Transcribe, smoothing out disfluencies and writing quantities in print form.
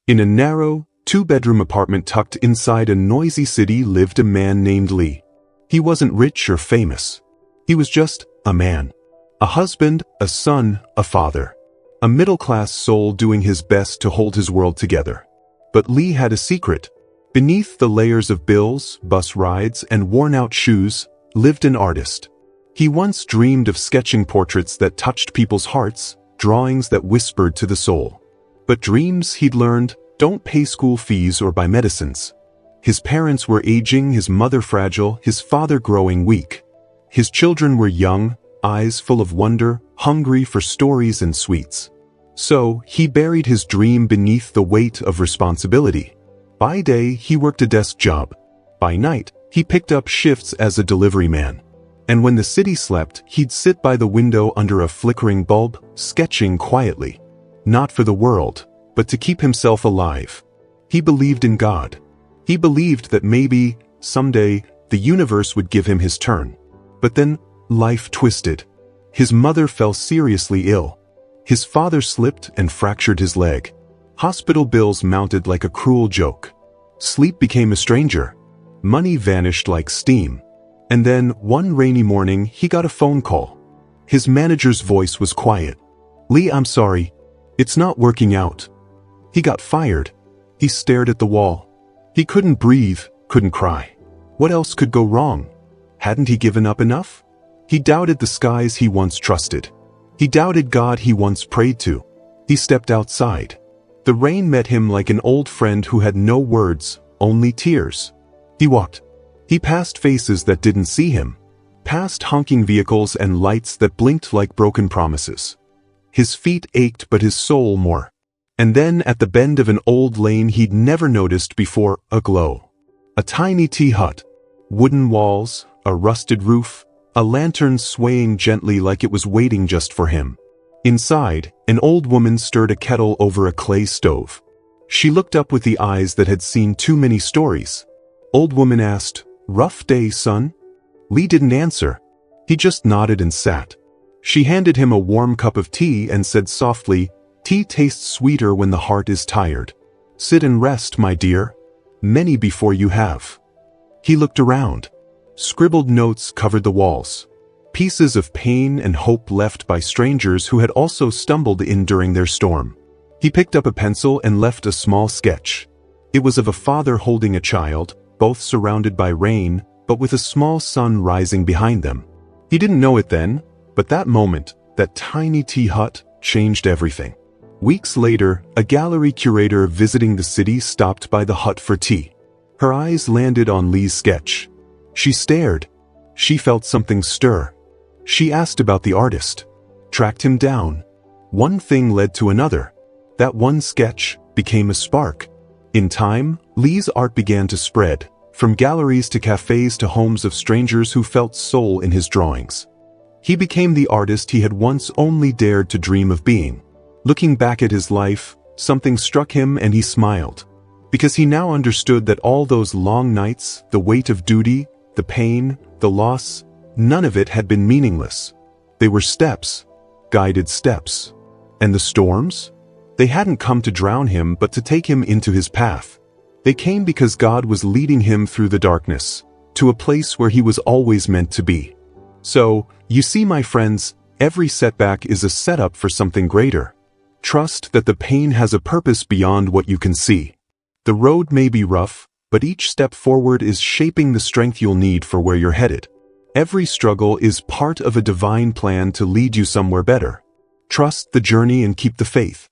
In a narrow, two-bedroom apartment tucked inside a noisy city lived a man named Lee. He wasn't rich or famous. He was just a man. A husband, a son, a father. A middle-class soul doing his best to hold his world together. But Lee had a secret. Beneath the layers of bills, bus rides, and worn-out shoes, lived an artist. He once dreamed of sketching portraits that touched people's hearts, drawings that whispered to the soul. But dreams, he'd learned, don't pay school fees or buy medicines. His parents were aging, his mother fragile, his father growing weak. His children were young, eyes full of wonder, hungry for stories and sweets. So, he buried his dream beneath the weight of responsibility. By day, he worked a desk job. By night, he picked up shifts as a delivery man. And when the city slept, he'd sit by the window under a flickering bulb, sketching quietly. Not for the world, but to keep himself alive. He believed in God. He believed that maybe, someday, the universe would give him his turn. But then, life twisted. His mother fell seriously ill. His father slipped and fractured his leg. Hospital bills mounted like a cruel joke. Sleep became a stranger. Money vanished like steam. And then, one rainy morning, he got a phone call. His manager's voice was quiet. "Lee, I'm sorry. It's not working out." He got fired. He stared at the wall. He couldn't breathe, couldn't cry. What else could go wrong? Hadn't he given up enough? He doubted the skies he once trusted. He doubted God he once prayed to. He stepped outside. The rain met him like an old friend who had no words, only tears. He walked. He passed faces that didn't see him. Past honking vehicles and lights that blinked like broken promises. His feet ached but his soul more. And then at the bend of an old lane he'd never noticed before, a glow. A tiny tea hut. Wooden walls, a rusted roof, a lantern swaying gently like it was waiting just for him. Inside, an old woman stirred a kettle over a clay stove. She looked up with the eyes that had seen too many stories. Old woman asked, "Rough day, son?" Lee didn't answer. He just nodded and sat. She handed him a warm cup of tea and said softly, "Tea tastes sweeter when the heart is tired. Sit and rest, my dear. Many before you have." He looked around. Scribbled notes covered the walls. Pieces of pain and hope left by strangers who had also stumbled in during their storm. He picked up a pencil and left a small sketch. It was of a father holding a child, both surrounded by rain, but with a small sun rising behind them. He didn't know it then, but that moment, that tiny tea hut, changed everything. Weeks later, a gallery curator visiting the city stopped by the hut for tea. Her eyes landed on Lee's sketch. She stared. She felt something stir. She asked about the artist. Tracked him down. One thing led to another. That one sketch became a spark. In time, Lee's art began to spread, from galleries to cafes to homes of strangers who felt soul in his drawings. He became the artist he had once only dared to dream of being. Looking back at his life, something struck him and he smiled. Because he now understood that all those long nights, the weight of duty, the pain, the loss, none of it had been meaningless. They were steps, guided steps. And the storms? They hadn't come to drown him but to take him into his path. They came because God was leading him through the darkness, to a place where he was always meant to be. So, you see my friends, every setback is a setup for something greater. Trust that the pain has a purpose beyond what you can see. The road may be rough, but each step forward is shaping the strength you'll need for where you're headed. Every struggle is part of a divine plan to lead you somewhere better. Trust the journey and keep the faith.